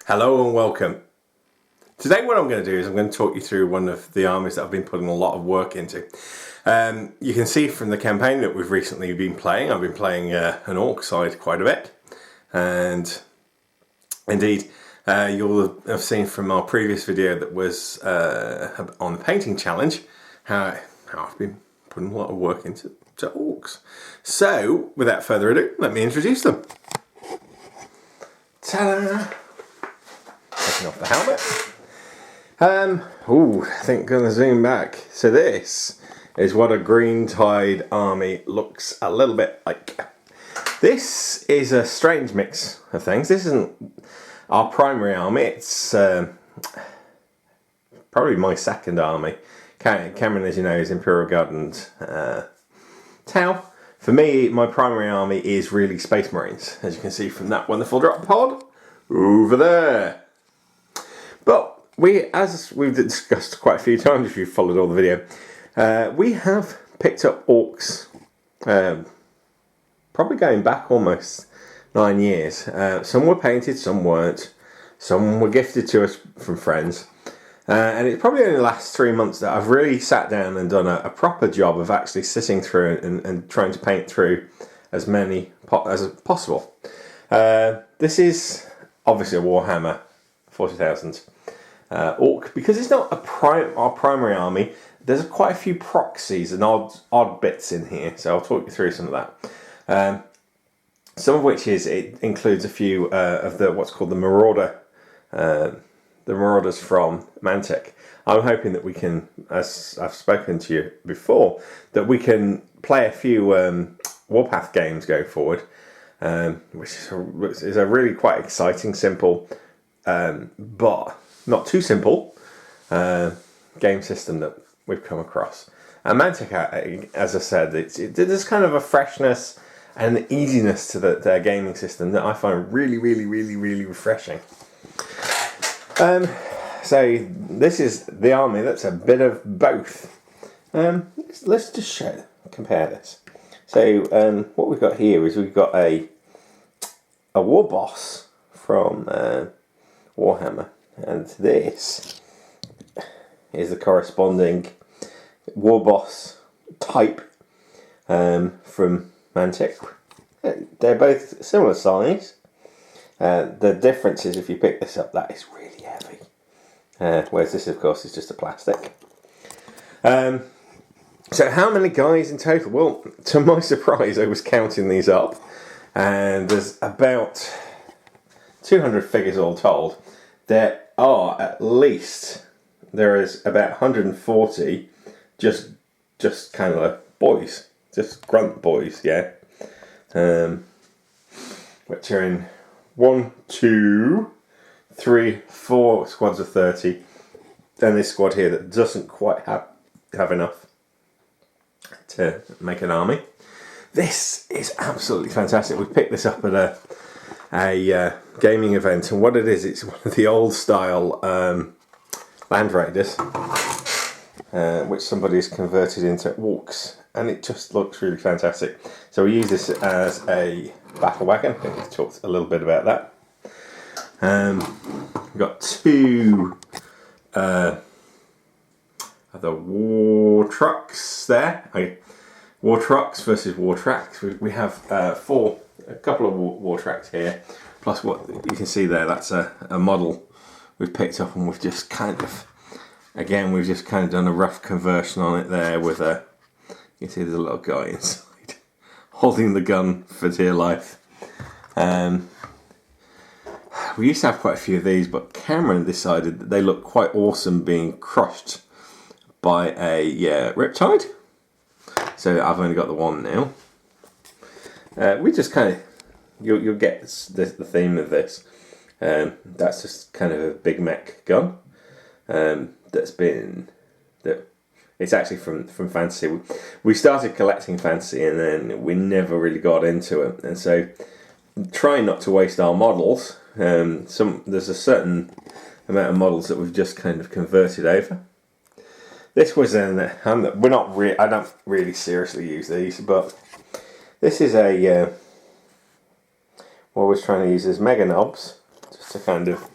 Hello and welcome. Today what I'm going to do is I'm going to talk you through one of the armies that I've been putting a lot of work into. You can see from the campaign that we've recently been playing, I've been playing an orc side quite a bit. And indeed, you'll have seen from our previous video that was on the painting challenge how I've been putting a lot of work into orcs. So, without further ado, let me introduce them. Ta-da! Taking off the helmet. I think I'm going to zoom back. So this is what a Green Tide army looks a little bit like. This is a strange mix of things. This isn't our primary army. It's probably my second army. Cameron, as you know, is Imperial Guard and Tau. For me, my primary army is really Space Marines, as you can see from that wonderful drop pod over there. But as we've discussed quite a few times, if you've followed all the video, we have picked up orcs, probably going back almost 9 years. Some were painted, some weren't. Some were gifted to us from friends. And it's probably only the last 3 months that I've really sat down and done a proper job of actually sitting through and trying to paint through as many as possible. This is obviously a Warhammer 40,000 orc, because it's not our primary army. There's quite a few proxies and odd bits in here, so I'll talk you through some of that. Some of which it includes a few of the what's called the Marauder, the Marauders from Mantic. I'm hoping that we can, as I've spoken to you before, that we can play a few Warpath games going forward, which is a really quite exciting, simple, but not too simple game system that we've come across. And Mantic, as I said, there's kind of a freshness and easiness to their gaming system that I find really, really, really, really refreshing. So this is the army that's a bit of both. Let's just compare this. So what we've got here is we've got a war boss from Warhammer, and this is the corresponding war boss type from Mantic. They're both similar size. The difference is if you pick this up, that is really heavy. Whereas this, of course, is just a plastic. So how many guys in total? Well, to my surprise, I was counting these up, and there's about 200 figures all told. There is about 140 just kind of boys, just grunt boys, yeah. Which are in 1, 2, 3, 4 squads of 30, and this squad here that doesn't quite have enough to make an army. This is absolutely fantastic. We picked this up at a gaming event, and what it is, it's one of the old style Land Raiders, which somebody's converted into orcs, and it just looks really fantastic. So we use this as a battle wagon. I think we've talked a little bit about that. We've got two other war trucks there. Okay. War trucks versus war tracks. We have a couple of war tracks here, plus what you can see there, that's a model we've picked up, and we've just kind of done a rough conversion on it there with you can see there's a little guy inside holding the gun for dear life. We used to have quite a few of these, but Cameron decided that they look quite awesome being crushed by a Riptide. So I've only got the one now. We just kind of, you'll get the theme of this. That's just kind of a big mech gun. It's actually from Fantasy. We started collecting Fantasy, and then we never really got into it. And so, trying not to waste our models. There's a certain amount of models that we've just kind of converted over. This was I don't really seriously use these, but this is what I was trying to use as mega knobs, just to kind of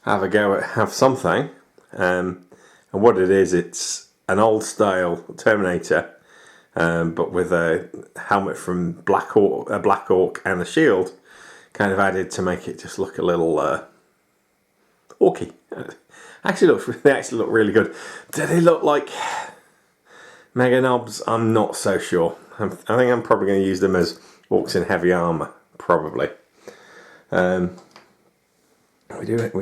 have a go at have something. And what it is, it's an old style Terminator, but with a helmet from Black Orc and a shield kind of added to make it just look a little orky. They actually look really good. Do they look like Mega Knobs? I'm not so sure. I think I'm probably going to use them as orcs in heavy armor, probably. We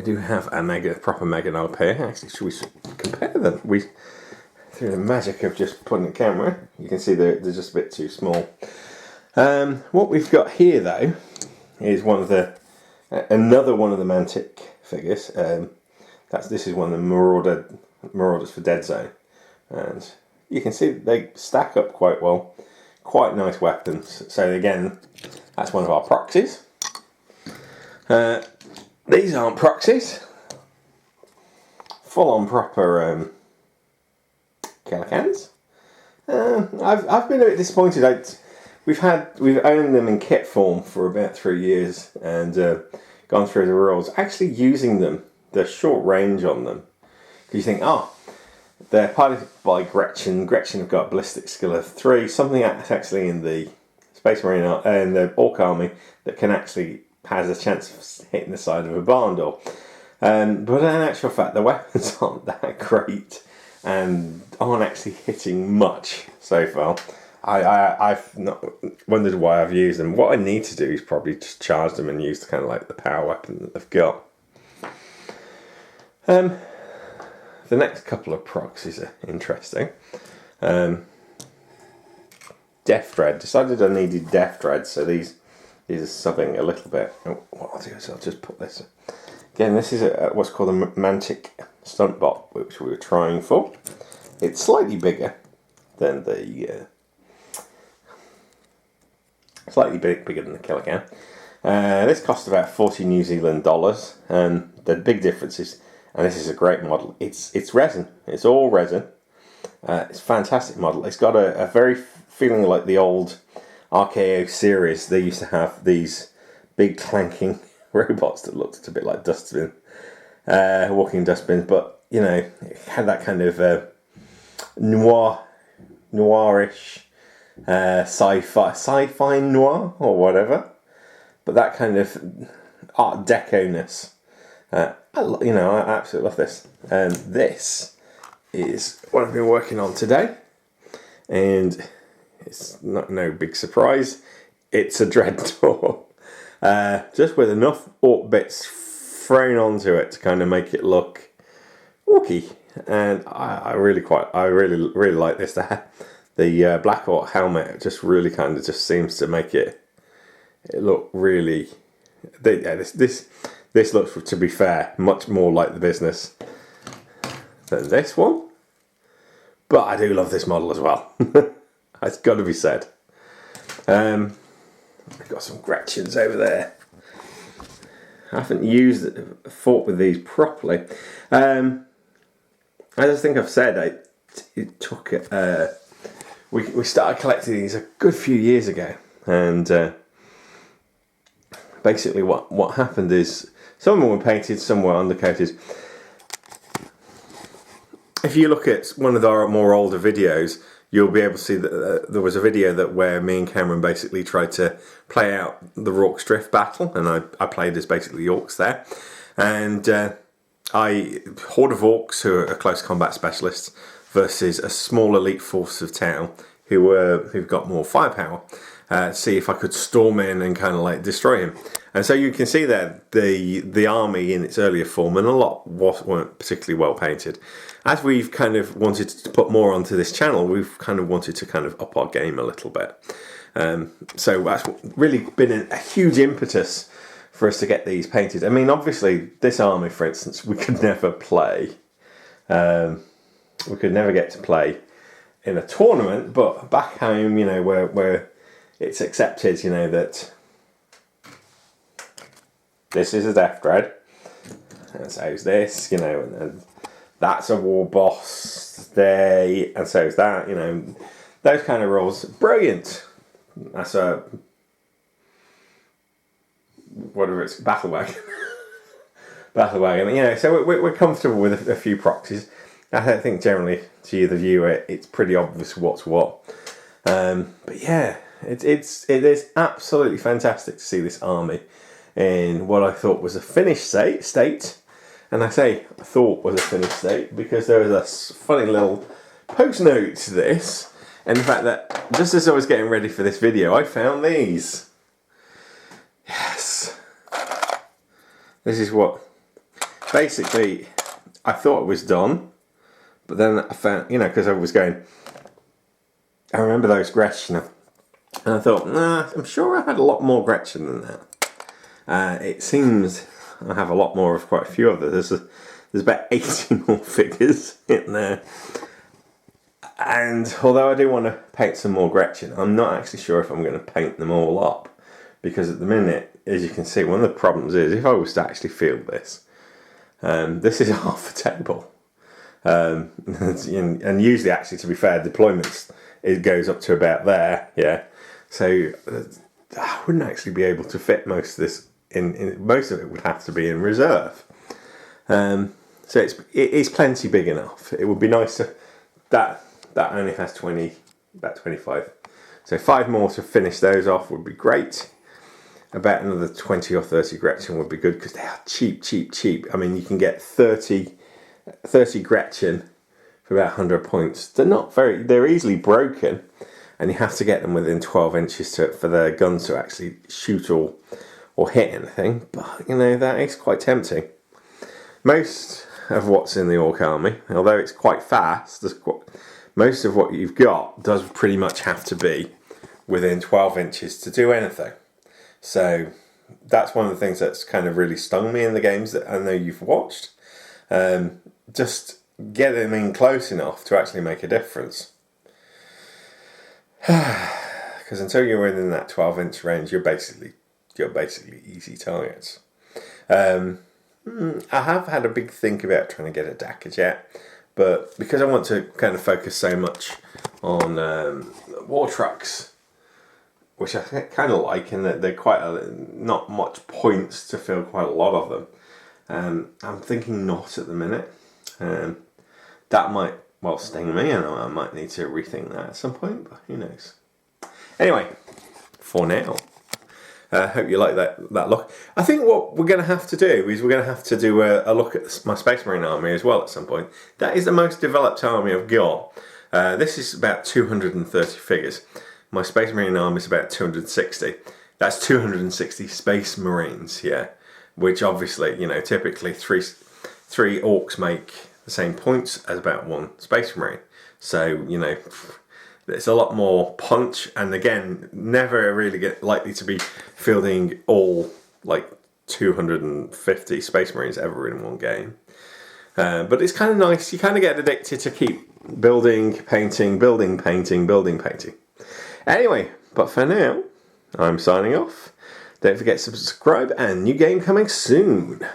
do have a proper Mega Knob here. Actually, should we compare them? Through the magic of just putting the camera, you can see they're just a bit too small. What we've got here, though, is another one of the Mantic figures. This is one of the Marauders for Dead Zone, and you can see they stack up quite well. Quite nice weapons. So again, that's one of our proxies. These aren't proxies. Full on proper killer cans. I've been a bit disappointed. We've owned them in kit form for about 3 years and gone through the rules. Actually using them, the short range on them. You think, they're piloted by Gretchen. Gretchen have got a ballistic skill of 3, something that's actually in the Space Marine and the Orc Army that has a chance of hitting the side of a barn door. But in actual fact, the weapons aren't that great and aren't actually hitting much so far. I've not wondered why I've used them. What I need to do is probably just charge them and use kind of like the power weapon that they've got. The next couple of proxies are interesting. Death Dread. Decided I needed Death Dread, so these are subbing a little bit. What I'll do is I'll just put this. Again, this is what's called a Mantic stunt bot, which we were trying for. It's slightly bigger than the bigger than the Killer Can. This cost about 40 New Zealand dollars, and the big difference is, and this is a great model, it's resin. It's all resin. It's a fantastic model. It's got a very feeling like the old RKO series. They used to have these big clanking robots that looked a bit like walking dustbins, but it had that kind of noirish sci-fi noir or whatever, but that kind of Art Deco-ness. I absolutely love this, and this is what I've been working on today, and it's no big surprise. It's a Dreadnought, just with enough orc bits thrown onto it to kind of make it look orky, and I really like this. The Black Orc helmet just really kind of just seems to make it look really. This looks, to be fair, much more like the business than this one. But I do love this model as well. It's got to be said. I've got some Gretchens over there. I haven't fought with these properly. As I think I've said, it took. We started collecting these a good few years ago, and basically what happened is some of them were painted, some were undercoated. If you look at one of our more older videos, you'll be able to see that there was a video where me and Cameron basically tried to play out the Rorke's Drift battle, and I played as basically orcs there. And horde of orcs who are close combat specialists versus a small elite force of town who've got more firepower. See if I could storm in and kind of like destroy him. And so you can see that the army in its earlier form, and a lot weren't particularly well painted. As we've kind of wanted to put more onto this channel, we've kind of wanted to kind of up our game a little bit. So that's really been a huge impetus for us to get these painted. I mean, obviously, this army, for instance, we could never play. We could never get to play in a tournament, but back home, where it's accepted, that this is a Death Dread, and so is this, and that's a war boss there, and so is that, those kind of rules. Brilliant. That's whatever it's, battle wagon. battle wagon. You know, so we're comfortable with a few proxies. I think generally to the viewer, it's pretty obvious what's what. But yeah, it is absolutely fantastic to see this army in what I thought was a finished state. And I say I thought was a finished state because there was a funny little post note to this. And the fact that just as I was getting ready for this video, I found these. Yes. This is what, basically, I thought it was done. But then I found, you know, because I was going, I remember those Gretchen. And I thought, nah, I'm sure I had a lot more Gretchen than that. It seems I have a lot more of quite a few of them. There's about 80 more figures in there. And although I do want to paint some more Gretchen, I'm not actually sure if I'm going to paint them all up. Because at the minute, as you can see, one of the problems is, if I was to actually field this, this is half a table. And usually, actually, to be fair, deployments, it goes up to about there, yeah. So I wouldn't actually be able to fit most of this in. Most of it would have to be in reserve. So it is plenty big enough. It would be nice to that only has about 25. So 5 more to finish those off would be great. About another 20 or 30 Gretchen would be good because they are cheap. I mean, you can get 30 Gretchen for about 100 points. They're easily broken, and you have to get them within 12 inches for their guns to actually shoot or hit anything. But, you know, that is quite tempting. Most of what's in the Orc army, although it's quite fast, most of what you've got does pretty much have to be within 12 inches to do anything. So that's one of the things that's kind of really stung me in the games that I know you've watched. Just get them in close enough to actually make a difference. Because until you're within that 12-inch range, you're basically easy targets. I have had a big think about trying to get a Dakka jet, but because I want to kind of focus so much on war trucks, which I kind of like, in that they're not much points to fill quite a lot of them. I'm thinking not at the minute. That might sting me, and I might need to rethink that at some point, but who knows. Anyway, for now, I hope you like that look. I think what we're going to have to do is we're going to have to do a look at my Space Marine army as well at some point. That is the most developed army I've got. This is about 230 figures. My Space Marine army is about 260. That's 260 Space Marines, yeah. Which obviously, you know, typically three Orcs make the same points as about 1 Space Marine. So, you know, there's a lot more punch, and again, never really likely to be fielding all like 250 Space Marines ever in one game. But it's kind of nice. You kind of get addicted to keep building, painting. Anyway, but for now, I'm signing off. Don't forget to subscribe, and new game coming soon.